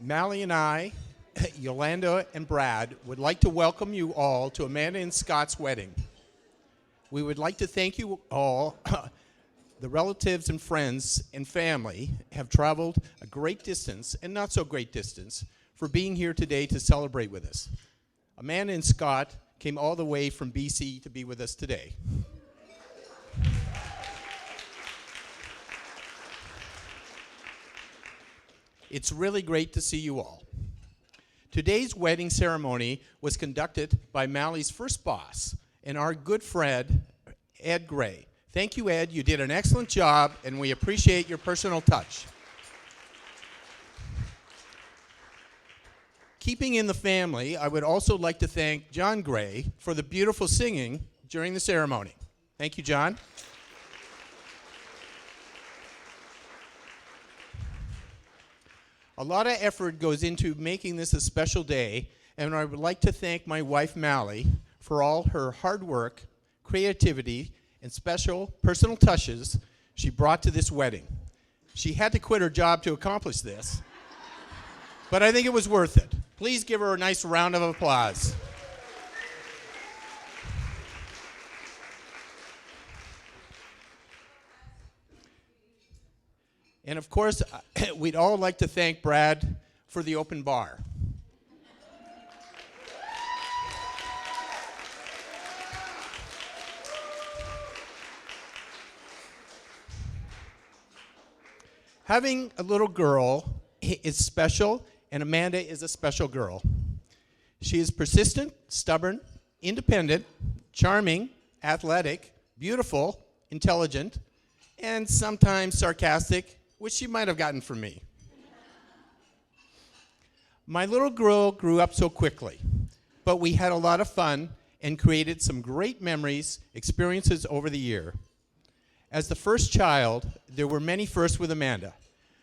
Mally and I, Yolanda and Brad, would like to welcome you all to Amanda and Scott's wedding. We would like to thank you all. The relatives and friends and family have traveled a great distance and not so great distance for being here today to celebrate with us. Amanda and Scott came all the way from BC to be with us today. It's really great to see you all. Today's wedding ceremony was conducted by Mally's first boss and our good friend, Ed Gray. Thank you, Ed. You did an excellent job, and we appreciate your personal touch. Keeping in the family, I would also like to thank John Gray for the beautiful singing during the ceremony. Thank you, John. A lot of effort goes into making this a special day, and I would like to thank my wife, Mally, for all her hard work, creativity, and special personal touches she brought to this wedding. She had to quit her job to accomplish this, but I think it was worth it. Please give her a nice round of applause. And of course, we'd all like to thank Brad for the open bar. Having a little girl is special, and Amanda is a special girl. She is persistent, stubborn, independent, charming, athletic, beautiful, intelligent, and sometimes sarcastic, which she might have gotten from me. My little girl grew up so quickly, but we had a lot of fun and created some great memories, experiences over the year. As the first child, there were many firsts with Amanda.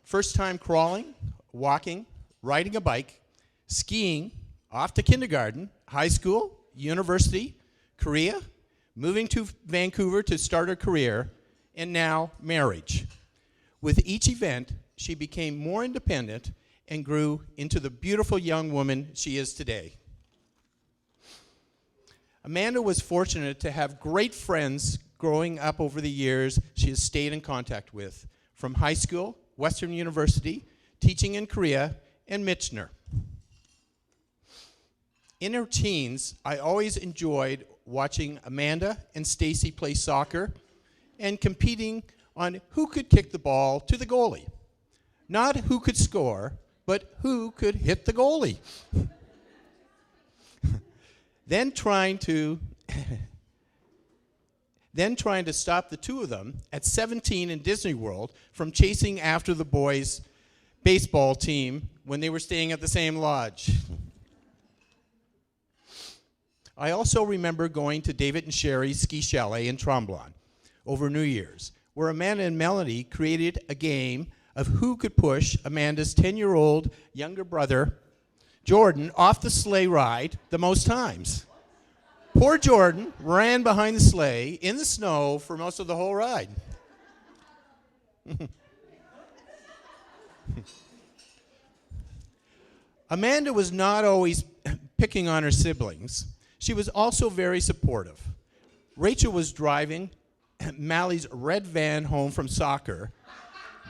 First time crawling, walking, riding a bike, skiing, off to kindergarten, high school, university, Korea, moving to Vancouver to start her career, and now marriage. With each event, she became more independent and grew into the beautiful young woman she is today. Amanda was fortunate to have great friends growing up over the years she has stayed in contact with, from high school, Western University, teaching in Korea, and Michener. In her teens, I always enjoyed watching Amanda and Stacy play soccer and competing on who could kick the ball to the goalie. Not who could score, but who could hit the goalie. Then trying to stop the two of them at 17 in Disney World from chasing after the boys' baseball team when they were staying at the same lodge. I also remember going to David and Sherry's ski chalet in Tremblant over New Year's, where Amanda and Melody created a game of who could push Amanda's 10-year-old younger brother, Jordan, off the sleigh ride the most times. Poor Jordan ran behind the sleigh in the snow for most of the whole ride. Amanda was not always picking on her siblings. She was also very supportive. Rachel was driving Mally's red van home from soccer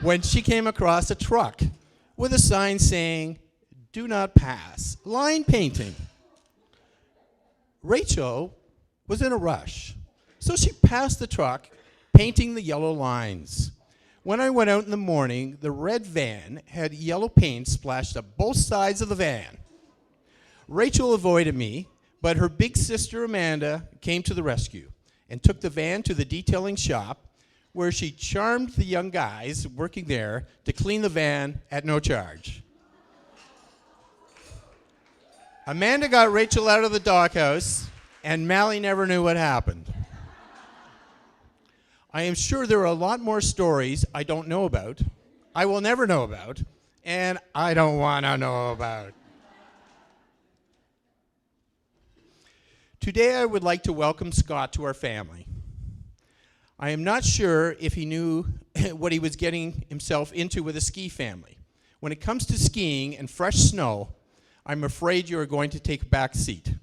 when she came across a truck with a sign saying, "Do not pass, line painting." Rachel was in a rush, so she passed the truck, painting the yellow lines. When I went out in the morning, the red van had yellow paint splashed up both sides of the van. Rachel avoided me, but her big sister Amanda came to the rescue and took the van to the detailing shop, where she charmed the young guys working there to clean the van at no charge. Amanda got Rachel out of the doghouse, and Mally never knew what happened. I am sure there are a lot more stories I don't know about, I will never know about, and I don't want to know about. Today I would like to welcome Scott to our family. I am not sure if he knew what he was getting himself into with a ski family. When it comes to skiing and fresh snow, I'm afraid you are going to take a back seat.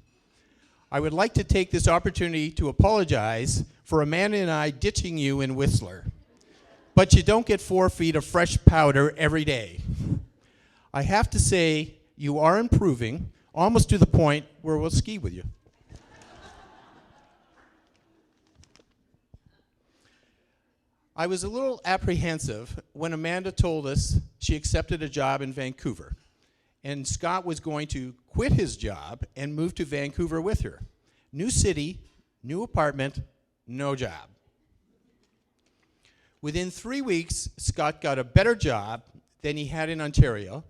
I would like to take this opportunity to apologize for Amanda and I ditching you in Whistler. But you don't get 4 feet of fresh powder every day. I have to say, you are improving, almost to the point where we'll ski with you. I was a little apprehensive when Amanda told us she accepted a job in Vancouver, and Scott was going to quit his job and move to Vancouver with her. New city, new apartment, no job. Within 3 weeks, Scott got a better job than he had in Ontario,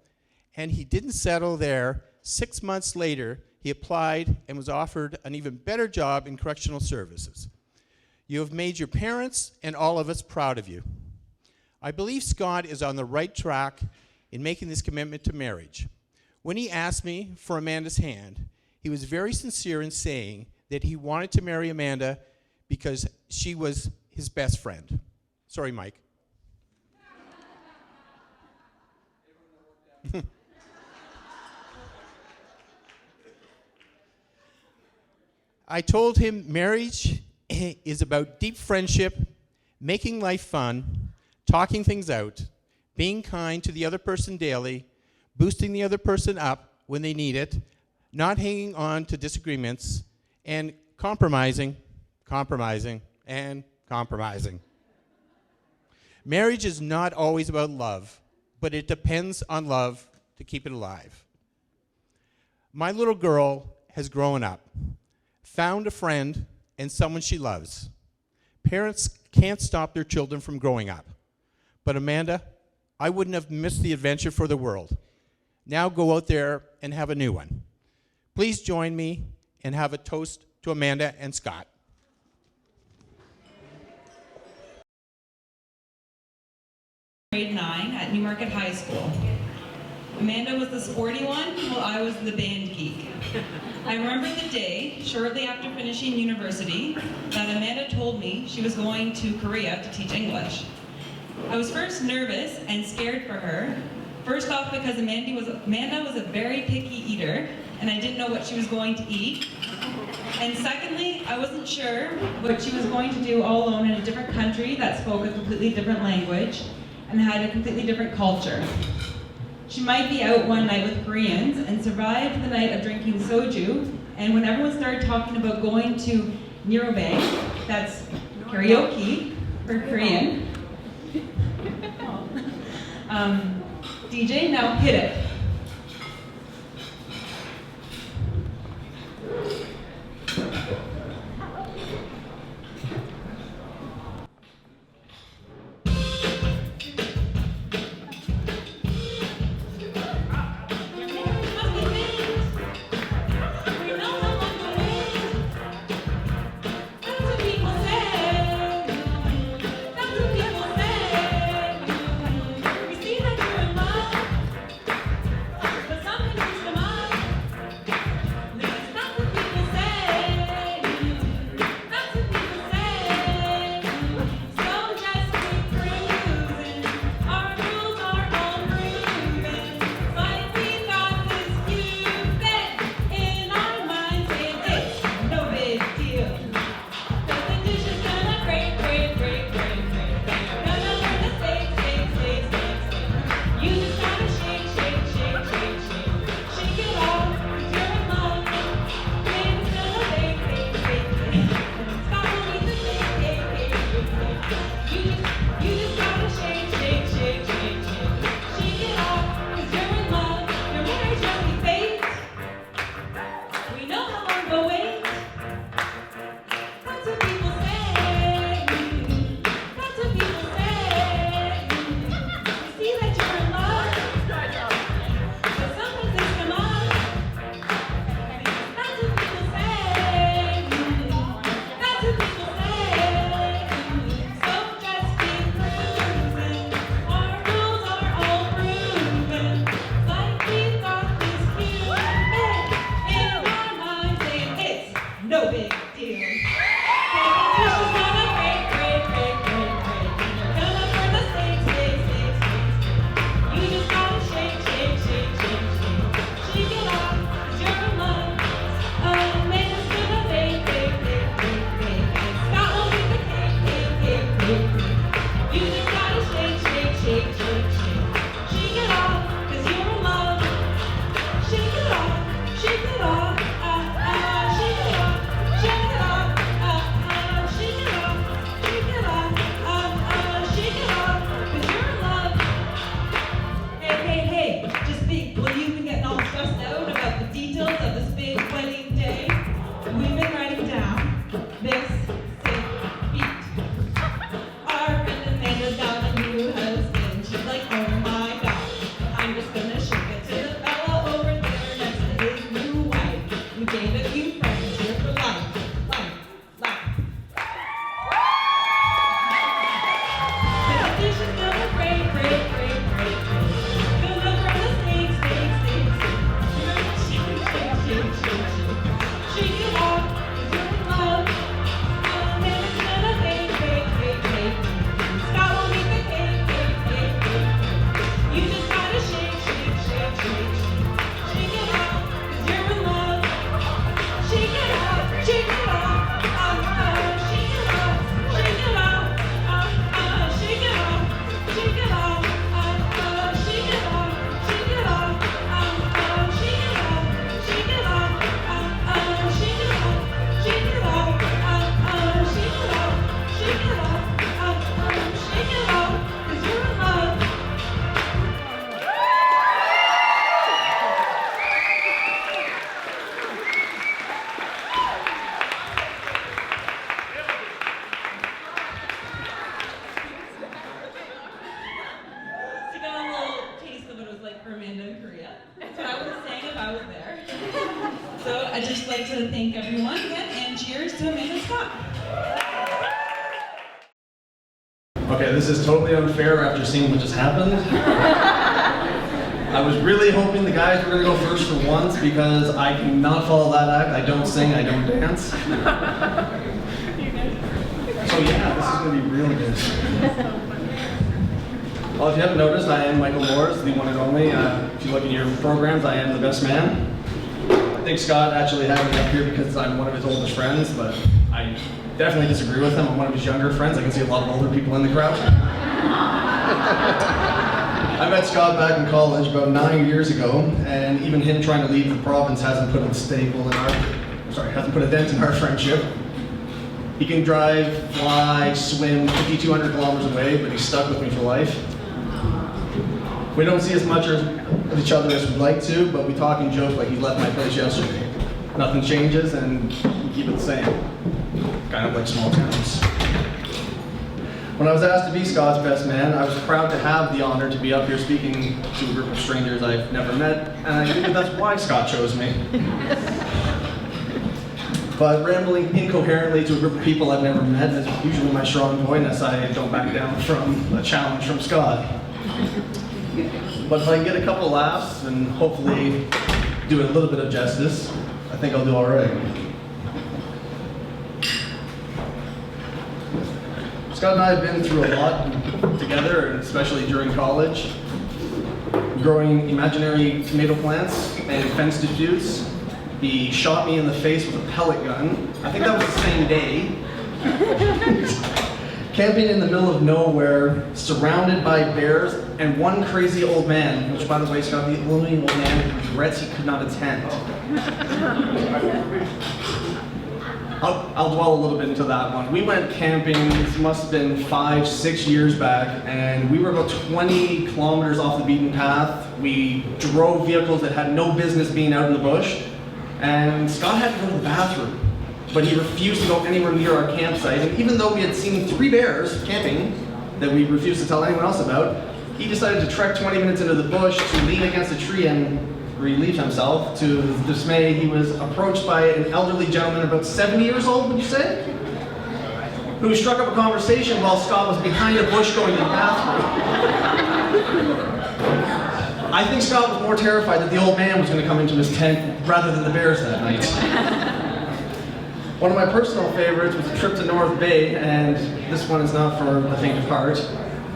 and he didn't settle there. 6 months later, he applied and was offered an even better job in correctional services. You have made your parents and all of us proud of you. I believe Scott is on the right track in making this commitment to marriage. When he asked me for Amanda's hand, he was very sincere in saying that he wanted to marry Amanda because she was his best friend. Sorry, Mike. I told him marriage is about deep friendship, making life fun, talking things out, being kind to the other person daily, boosting the other person up when they need it, not hanging on to disagreements, and compromising, and compromising. Marriage is not always about love, but it depends on love to keep it alive. My little girl has grown up, found a friend, and someone she loves. Parents can't stop their children from growing up. But Amanda, I wouldn't have missed the adventure for the world. Now go out there and have a new one. Please join me and have a toast to Amanda and Scott. Grade 9 at Newmarket High School. Amanda was the sporty one, while I was the band geek. I remember the day, shortly after finishing university, that Amanda told me she was going to Korea to teach English. I was first nervous and scared for her. First off, because Amanda was a very picky eater, and I didn't know what she was going to eat. And secondly, I wasn't sure what she was going to do all alone in a different country that spoke a completely different language and had a completely different culture. She might be out one night with Koreans and survived the night of drinking soju, and when everyone started talking about going to Nirobang, that's karaoke for Korean, DJ, now hit it. So I'd just like to thank everyone again, and cheers to Amanda Scott. Okay, this is totally unfair after seeing what just happened. I was really hoping the guys were going to go first for once because I cannot follow that act. I don't sing, I don't dance. So yeah, this is going to be really good. Well, if you haven't noticed, I am Michael Moores, the one and only. If you look at your programs, I am the best man. I think Scott actually had me up here because I'm one of his oldest friends, but I definitely disagree with him. I'm one of his younger friends. I can see a lot of older people in the crowd. I met Scott back in college about 9 years ago, and even him trying to leave the province hasn't put a hasn't put a dent in our friendship. He can drive, fly, swim 5,200 kilometers away, but he's stuck with me for life. We don't see as much of each other as we'd like to, but we talk and joke like he left my place yesterday. Nothing changes, and we keep it the same. Kind of like small towns. When I was asked to be Scott's best man, I was proud to have the honor to be up here speaking to a group of strangers I've never met, and I think that's why Scott chose me. But rambling incoherently to a group of people I've never met is usually my strong point, as I don't back down from a challenge from Scott. But if I can get a couple laughs and hopefully do it a little bit of justice, I think I'll do all right. Scott and I have been through a lot together, and especially during college. Growing imaginary tomato plants and fence disputes. He shot me in the face with a pellet gun. I think that was the same day. Camping in the middle of nowhere, surrounded by bears and one crazy old man, which by the way, Scott, the only old man who regrets he could not attend. I'll dwell a little bit into that one. We went camping, this must have been 5-6 years back, and we were about 20 kilometers off the beaten path. We drove vehicles that had no business being out in the bush, and Scott had to go to the bathroom, but he refused to go anywhere near our campsite. And even though we had seen 3 bears camping that we refused to tell anyone else about, he decided to trek 20 minutes into the bush to lean against a tree and relieve himself. To his dismay, he was approached by an elderly gentleman about 70 years old, would you say? Who struck up a conversation while Scott was behind a bush going to the bathroom. I think Scott was more terrified that the old man was going to come into his tent rather than the bears that night. One of my personal favorites was a trip to North Bay, and this one is not for the faint of heart.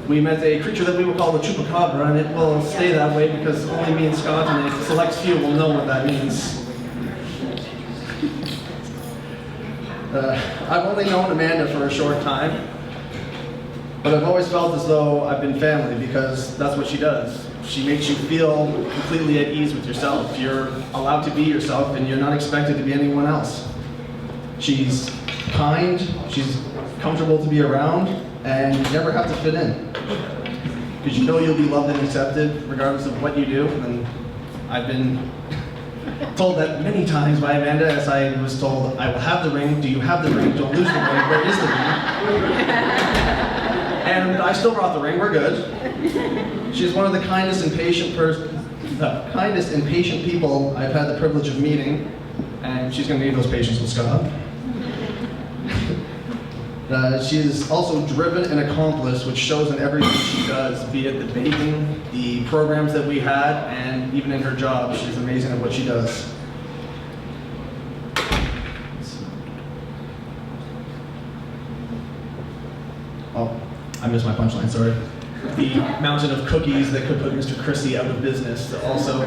We met a creature that we will call the chupacabra, and it will stay that way because only me and Scott and a select few will know what that means. I've only known Amanda for a short time, but I've always felt as though I've been family because that's what she does. She makes you feel completely at ease with yourself. You're allowed to be yourself, and you're not expected to be anyone else. She's kind, she's comfortable to be around, and you never have to fit in. Because you know you'll be loved and accepted regardless of what you do. And I've been told that many times by Amanda, as I was told, I will have the ring, do you have the ring, don't lose the ring, where is the ring? And I still brought the ring, we're good. She's one of the kindest and patient people I've had the privilege of meeting, and she's going to need those patience with Scott. She is also driven and accomplished, which shows in everything she does, be it the baking, the programs that we had, and even in her job. She's amazing at what she does. Oh, I missed my punchline, sorry. The mountain of cookies that could put Mr. Christie out of business also.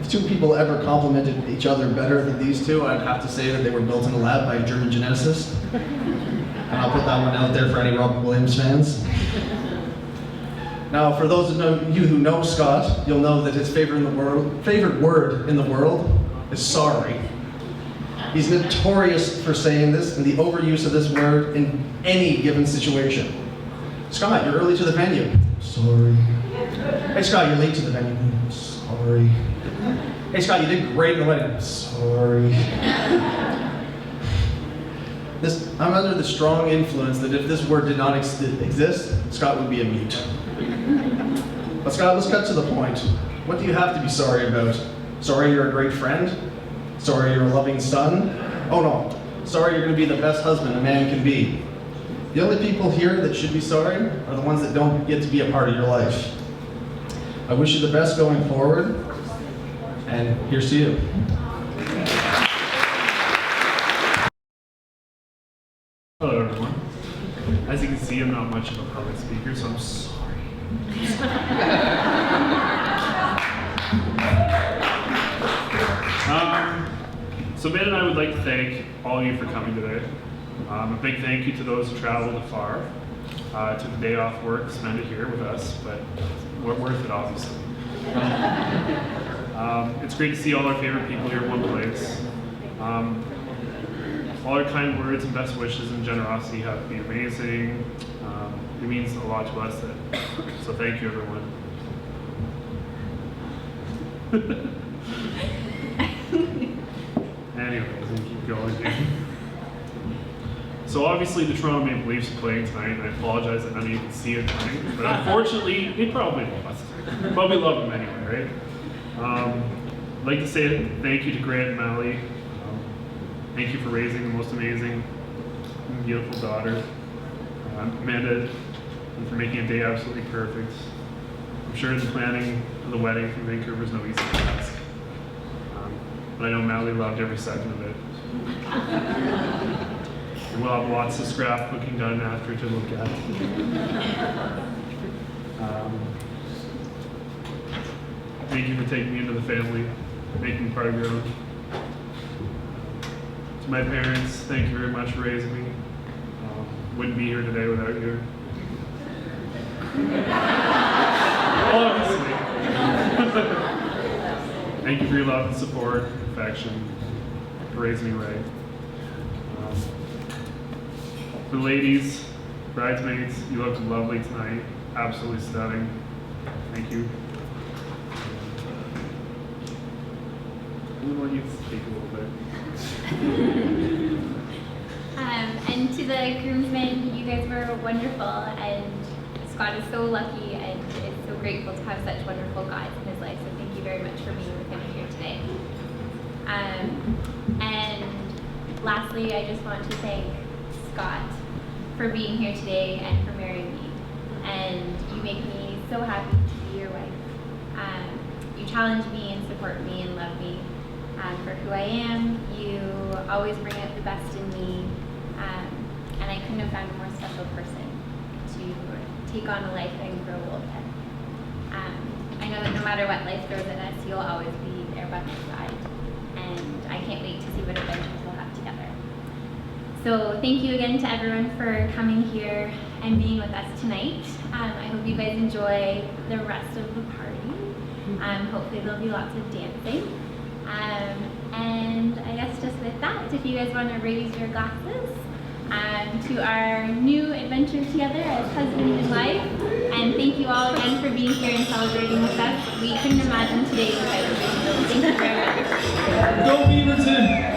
If 2 people ever complimented each other better than these 2, I'd have to say that they were built in a lab by a German geneticist. And I'll put that one out there for any Robert Williams fans. Now, for those of you who know Scott, you'll know that his favorite word in the world is sorry. He's notorious for saying this and the overuse of this word in any given situation. Scott, you're early to the venue. Sorry. Hey Scott, you're late to the venue. Sorry. Hey Scott, you did great in the wedding. Sorry. I'm under the strong influence that if this word did not exist, Scott would be a mute. But Scott, let's cut to the point. What do you have to be sorry about? Sorry you're a great friend? Sorry you're a loving son? Oh no, sorry you're going to be the best husband a man can be. The only people here that should be sorry are the ones that don't get to be a part of your life. I wish you the best going forward, and here's to you. Hello everyone. As you can see, I'm not much of a public speaker, so I'm sorry. So Ben and I would like to thank all of you for coming today. A big thank you to those who traveled afar, took the day off work, spend it here with us, but we're worth it obviously. It's great to see all our favorite people here in one place. All our kind words and best wishes and generosity have been amazing. It means a lot to us, so thank you everyone. Anyways, we keep going here. So obviously the Toronto Maple Leafs are playing tonight, and I apologize that none of you can see it tonight, but unfortunately, they probably lost. But we love them anyway, right? I'd like to say thank you to Grant and Mally. Thank you for raising the most amazing and beautiful daughter. Amanda, and for making a day absolutely perfect. I'm sure the planning of the wedding from Vancouver is no easy task. But I know Mally loved every second of it. And we'll have lots of scrapbooking done after to look at. Thank you for taking me into the family, making me part of your own. To my parents, thank you very much for raising me. Wouldn't be here today without you. Obviously. Thank you for your love and support, affection, for raising me right. The ladies, bridesmaids, you looked lovely tonight. Absolutely stunning. Thank you. We want you to speak a little bit. And to the groomsmen, you guys were wonderful, and Scott is so lucky and is so grateful to have such wonderful guys in his life, so thank you very much for being with him here today. And lastly, I just want to thank Scott for being here today and for marrying me. And you make me so happy to be your wife. You challenge me and support me and love me for who I am. You always bring out the best in me. And I couldn't have found a more special person to take on a life and grow old with. I know that no matter what life throws at us, you'll always be there by my side. And I can't wait to see what adventures we'll have together. So thank you again to everyone for coming here and being with us tonight. I hope you guys enjoy the rest of the party. Hopefully there'll be lots of dancing. And I guess just with that, if you guys want to raise your glasses to our new adventure together as husband and wife. And thank you all again for being here and celebrating with us. We couldn't imagine today without you. Thank you very much. Go Beaverton!